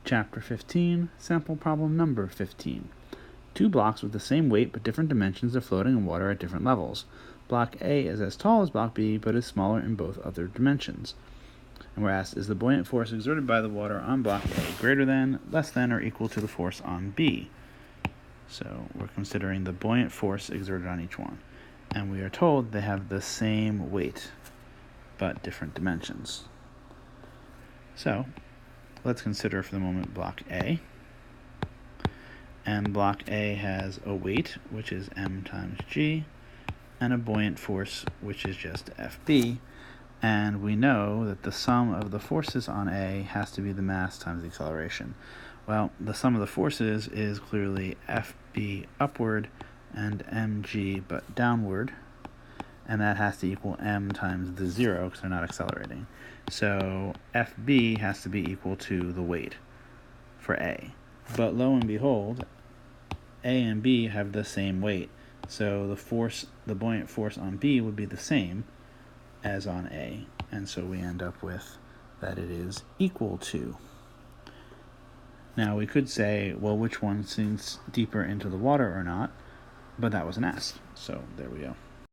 Chapter 15, Sample Problem Number 15. Two blocks with the same weight but different dimensions are floating in water at different levels. Block A is as tall as block B but is smaller in both other dimensions. And we're asked, is the buoyant force exerted by the water on block A greater than, less than, or equal to the force on B? So we're considering the buoyant force exerted on each one. And we are told they have the same weight but different dimensions. So let's consider for the moment block A. And block A has a weight, which is m times g, and a buoyant force, which is just Fb. And we know that the sum of the forces on A has to be the mass times the acceleration. Well, the sum of the forces is clearly Fb upward and mg but downward, and that has to equal m times the 0 because they're not accelerating. So Fb has to be equal to the weight for A. But lo and behold, A and B have the same weight. So the buoyant force on B would be the same as on A. And so we end up with that it is equal to. Now we could say, well, which one sinks deeper into the water or not? But that wasn't asked. So there we go.